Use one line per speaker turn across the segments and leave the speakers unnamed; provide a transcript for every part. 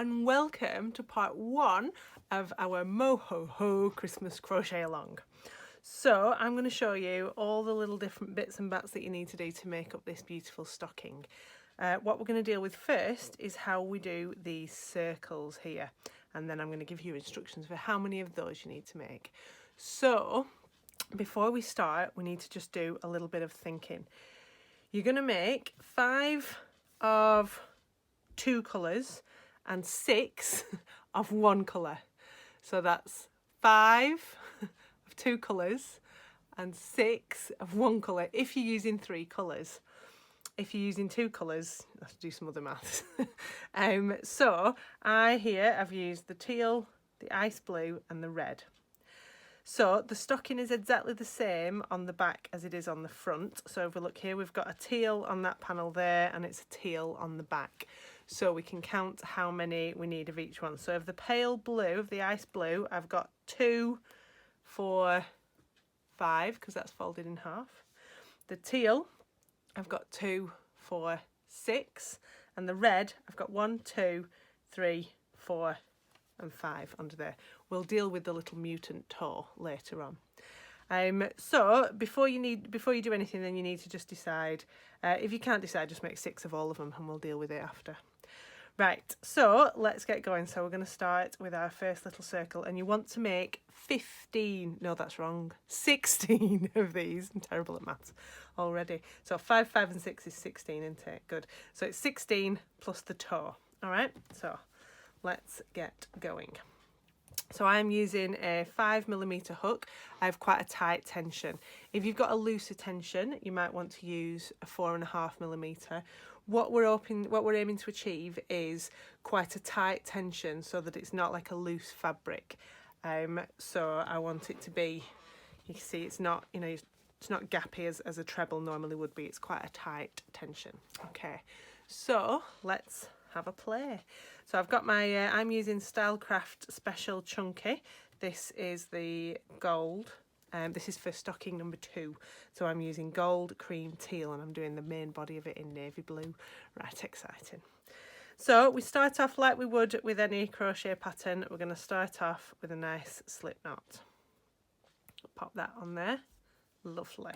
and welcome to part 1 of our Mo-Ho-Ho Christmas crochet along. So I'm going to show you all the little different bits and bats that you need to do to make up this beautiful stocking. What we're going to deal with first is how we do these circles here, and then I'm going to give you instructions for how many of those you need to make. So before we start, we need to just do a little bit of thinking. You're going to make 5 of 2 colours and 6 of 1 colour. So that's 5 of 2 colours and 6 of 1 colour if you're using 3 colours. If you're using 2 colours, I have to do some other maths. So I here have used the teal, the ice blue and the red. So the stocking is exactly the same on the back as it is on the front. So if we look here, we've got a teal on that panel there and it's a teal on the back. So we can count how many we need of each one. So of the pale blue, of the ice blue, I've got 2, 4, 5, because that's folded in half. The teal, I've got 2, 4, 6. And the red, I've got 1, 2, 3, 4, and 5 under there. We'll deal with the little mutant toe later on. So before you do anything, then you need to just decide. If you can't decide, just make 6 of all of them and we'll deal with it after. Right, so let's get going. So we're going to start with our first little circle, and you want to make 15, no that's wrong, 16 of these. I'm terrible at maths already. So 5, 5 and 6 is 16, isn't it? Good. So it's 16 plus the toe. All right, so let's get going. So I'm using a 5mm hook. I have quite a tight tension. If you've got a looser tension, you might want to use a 4.5mm. What we're aiming to achieve is quite a tight tension so that it's not like a loose fabric. So I want it to be, you can see it's not, it's not gappy as a treble normally would be. It's quite a tight tension. Okay, so let's have a play. So I've got my, I'm using Stylecraft Special Chunky. This is the gold. This is for stocking number 2. So I'm using gold, cream, teal, and I'm doing the main body of it in navy blue. Right, exciting. So we start off like we would with any crochet pattern. We're going to start off with a nice slip knot. Pop that on there. Lovely.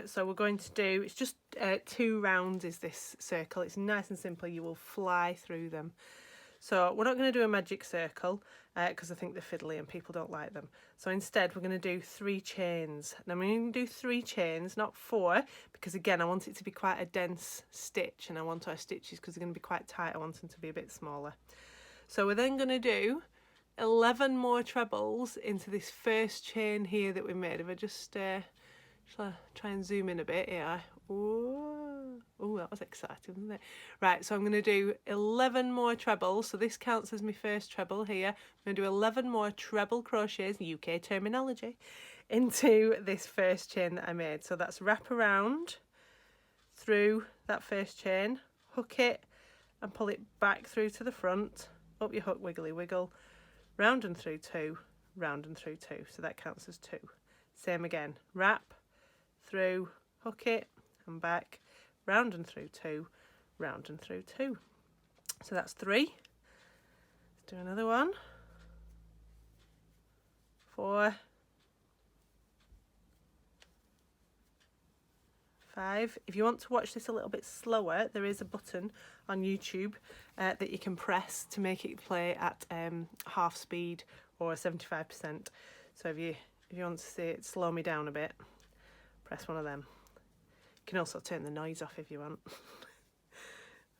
So we're going to do, it's just 2 rounds is this circle. It's nice and simple. You will fly through them. So we're not going to do a magic circle because I think they're fiddly and people don't like them. So instead we're going to do 3 chains. Now I'm going to do 3 chains, not 4, because again I want it to be quite a dense stitch, and I want our stitches, because they're going to be quite tight, I want them to be a bit smaller. So we're then going to do 11 more trebles into this first chain here that we made. If I just shall I try and zoom in a bit here? Oh, that was exciting, wasn't it? Right, so I'm going to do 11 more trebles. So this counts as my first treble here. I'm going to do 11 more treble crochets, UK terminology, into this first chain that I made. So that's wrap around through that first chain, hook it and pull it back through to the front, up your hook, wiggly wiggle, round and through 2, round and through 2. So that counts as 2. Same again, wrap, through, hook it and back, round and through 2, round and through 2. So that's 3. Let's do another one. 4, 5. If you want to watch this a little bit slower, there is a button on YouTube that you can press to make it play at half speed or 75%. So if you want to see it slow me down a bit, press one of them. You can also turn the noise off if you want.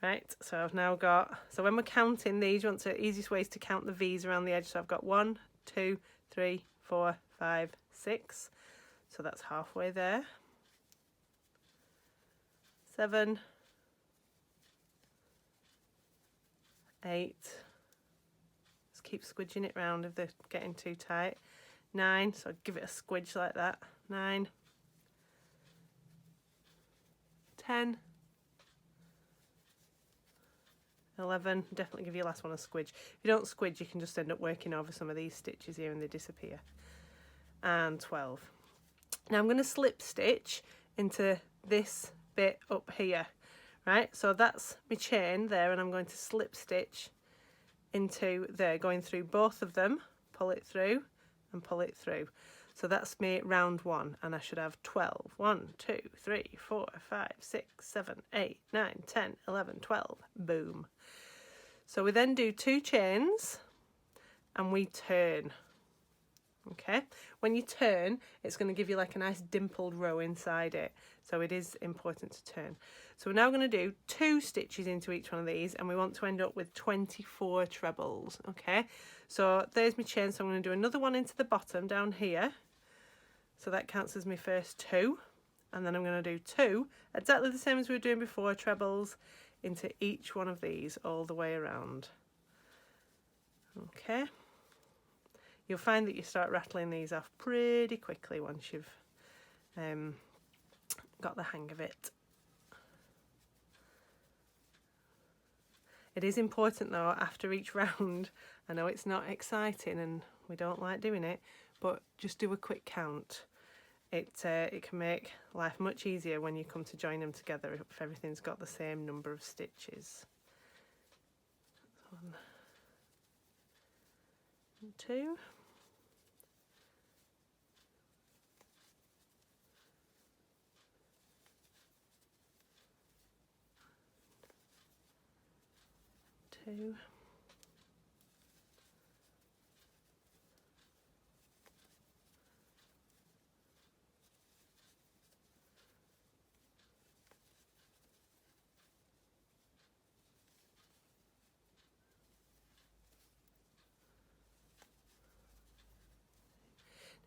Right, so I've now got, so when we're counting these, you want to, easiest way is to count the V's around the edge. So I've got 1, 2, 3, 4, 5, 6. So that's halfway there. 7, 8. Just keep squidging it round if they're getting too tight. 9, so give it a squidge like that. 9. 10, 11, definitely give your last one a squidge. If you don't squidge, you can just end up working over some of these stitches here and they disappear. And 12. Now I'm going to slip stitch into this bit up here, right? So that's my chain there, and I'm going to slip stitch into there, going through both of them, pull it through and pull it through. So that's me round 1, and I should have 12. 1, 2, 3, 4, 5, 6, 7, 8, 9, 10, 11, 12. Boom. So we then do 2 chains and we turn. Okay, when you turn, it's going to give you like a nice dimpled row inside it. So it is important to turn. So we're now going to do 2 stitches into each one of these, and we want to end up with 24 trebles. Okay, so there's my chain. So I'm going to do another one into the bottom down here. So that counts as my first 2. And then I'm going to do 2, exactly the same as we were doing before, trebles into each one of these all the way around. Okay. You'll find that you start rattling these off pretty quickly once you've got the hang of it. It is important though, after each round, I know it's not exciting and we don't like doing it, but just do a quick count. It can make life much easier when you come to join them together if everything's got the same number of stitches. 1 and 2. Two.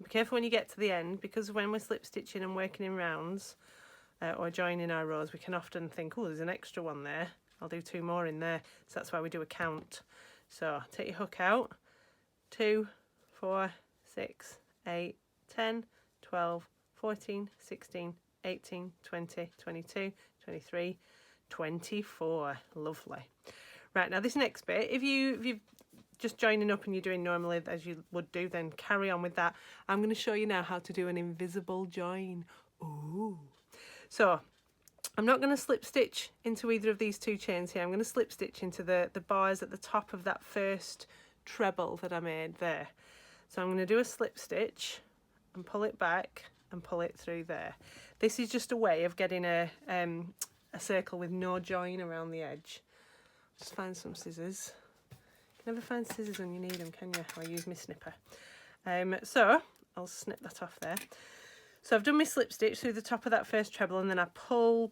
Be careful when you get to the end, because when we're slip stitching and working in rounds or joining our rows, we can often think, oh, there's an extra one there, I'll do 2 more in there. So that's why we do a count. So take your hook out, 2, 4, 6, 8, 10, 12, 14, 16, 18, 20, 22, 23, 24. Lovely. Right, now this next bit, if you've just joining up and you're doing normally as you would do, then carry on with that. I'm going to show you now how to do an invisible join. Ooh. So I'm not going to slip stitch into either of these 2 chains here. I'm going to slip stitch into the bars at the top of that first treble that I made there. So I'm going to do a slip stitch and pull it back and pull it through there. This is just a way of getting a circle with no join around the edge. Just find some scissors. Never find scissors when you need them, can you? I use my snipper. So I'll snip that off there. So I've done my slip stitch through the top of that first treble, and then I pull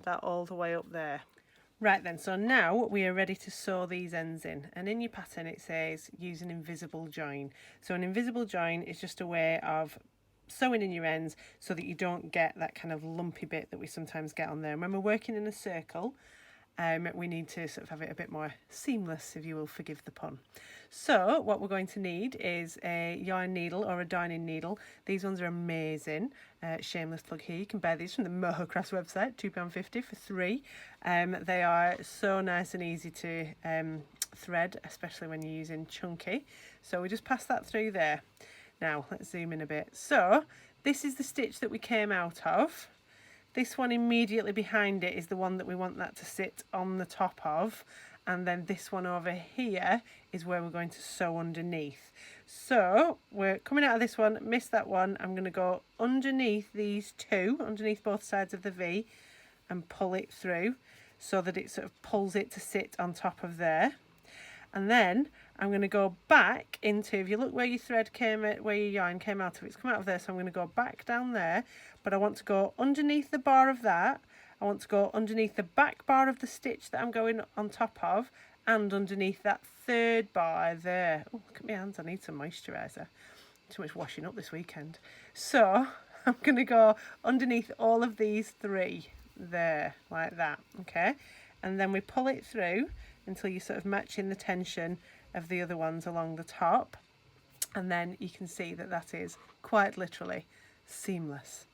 that all the way up there. Right then, so now we are ready to sew these ends in, and in your pattern it says use an invisible join. So an invisible join is just a way of sewing in your ends so that you don't get that kind of lumpy bit that we sometimes get on there. And when we're working in a circle, we need to sort of have it a bit more seamless, if you will forgive the pun. So what we're going to need is a yarn needle or a darning needle. These ones are amazing. Shameless plug here, you can buy these from the Moho Crafts website, £2.50 for 3. They are so nice and easy to thread, especially when you're using chunky. So we just pass that through there. Now let's zoom in a bit. So this is the stitch that we came out of. This one immediately behind it is the one that we want that to sit on the top of, and then this one over here is where we're going to sew underneath. So we're coming out of this one, missed that one, I'm going to go underneath these 2, underneath both sides of the V, and pull it through so that it sort of pulls it to sit on top of there. And then I'm going to go back into, if you look where your thread came at, where your yarn came out of, it's come out of there, so I'm going to go back down there, but I want to go underneath the bar of that, I want to go underneath the back bar of the stitch that I'm going on top of, and underneath that 3rd bar there. Oh, look at my hands, I need some moisturiser. Too much washing up this weekend. So I'm going to go underneath all of these 3 there, like that, okay? And then we pull it through until you're sort of matching the tension of the other ones along the top, and then you can see that that is quite literally seamless.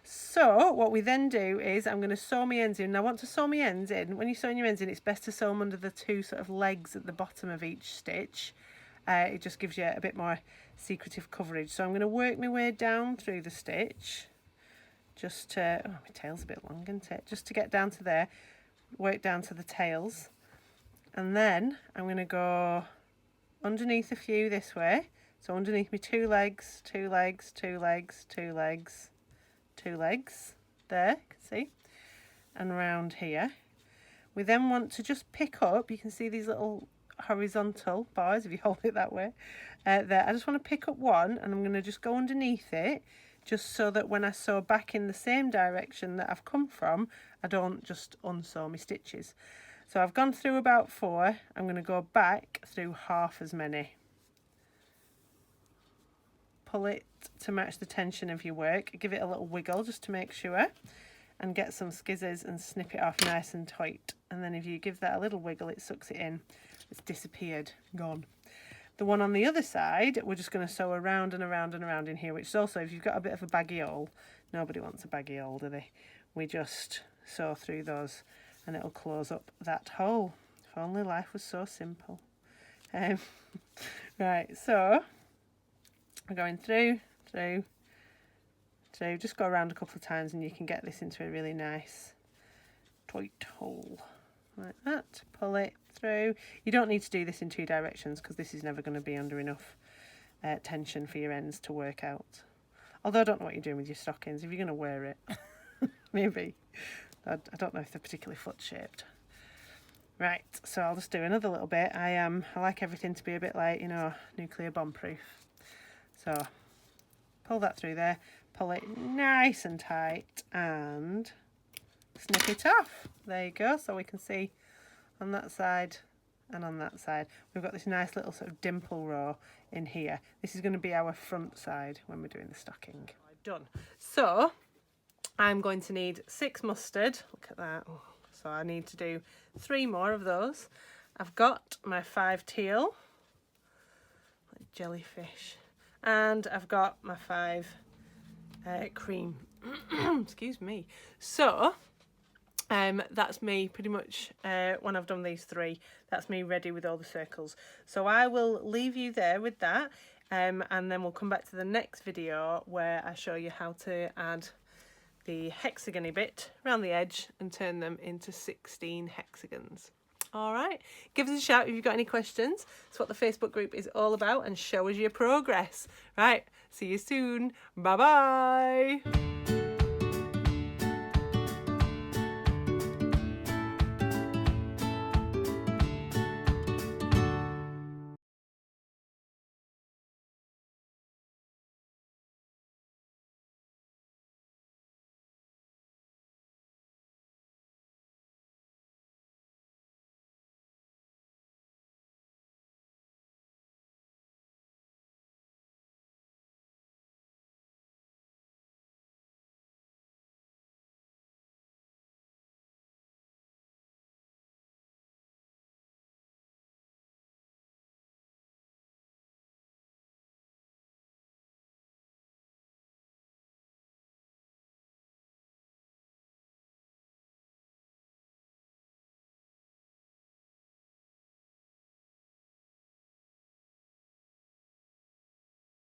So what we then do is I'm going to sew my ends in. And I want to sew my ends in. When you're sewing your ends in, it's best to sew them under the 2 sort of legs at the bottom of each stitch. It just gives you a bit more secretive coverage. So I'm going to work my way down through the stitch, just to, oh, my tail's a bit long, isn't it? Just to get down to there, work down to the tails. And then I'm going to go underneath a few this way. So underneath me 2 legs, 2 legs, 2 legs, 2 legs, 2 legs. There, you can see. And around here. We then want to just pick up, you can see these little horizontal bars if you hold it that way. There, I just want to pick up one and I'm going to just go underneath it, just so that when I sew back in the same direction that I've come from, I don't just unsew my stitches. So I've gone through about 4, I'm going to go back through half as many. Pull it to match the tension of your work, give it a little wiggle just to make sure, and get some skizzers and snip it off nice and tight. And then if you give that a little wiggle, it sucks it in. It's disappeared, gone. The one on the other side, we're just going to sew around and around and around in here, which is also, if you've got a bit of a baggy hole, nobody wants a baggy hole, do they? We just sew through those and it'll close up that hole. If only life was so simple. Right, so we're going through, just go around a couple of times and you can get this into a really nice tight hole. Like that, pull it through. You don't need to do this in 2 directions because this is never going to be under enough tension for your ends to work out. Although I don't know what you're doing with your stockings, if you're going to wear it, maybe. I don't know if they're particularly foot shaped. Right, so I'll just do another little bit. I like everything to be a bit like, you know, nuclear bomb proof. So pull that through there, pull it nice and tight and snip it off. There you go. So we can see on that side and on that side. We've got this nice little sort of dimple row in here. This is going to be our front side when we're doing the stocking. Done. So I'm going to need 6 mustard. Look at that. So I need to do 3 more of those. I've got my 5 teal, like jellyfish, and I've got my 5 cream. Excuse me. So that's me pretty much when I've done these 3. That's me ready with all the circles. So I will leave you there with that, and then we'll come back to the next video where I show you how to add the hexagony bit around the edge and turn them into 16 hexagons. All right, give us a shout if you've got any questions. It's what the Facebook group is all about, and show us your progress. Right, see you soon. Bye bye.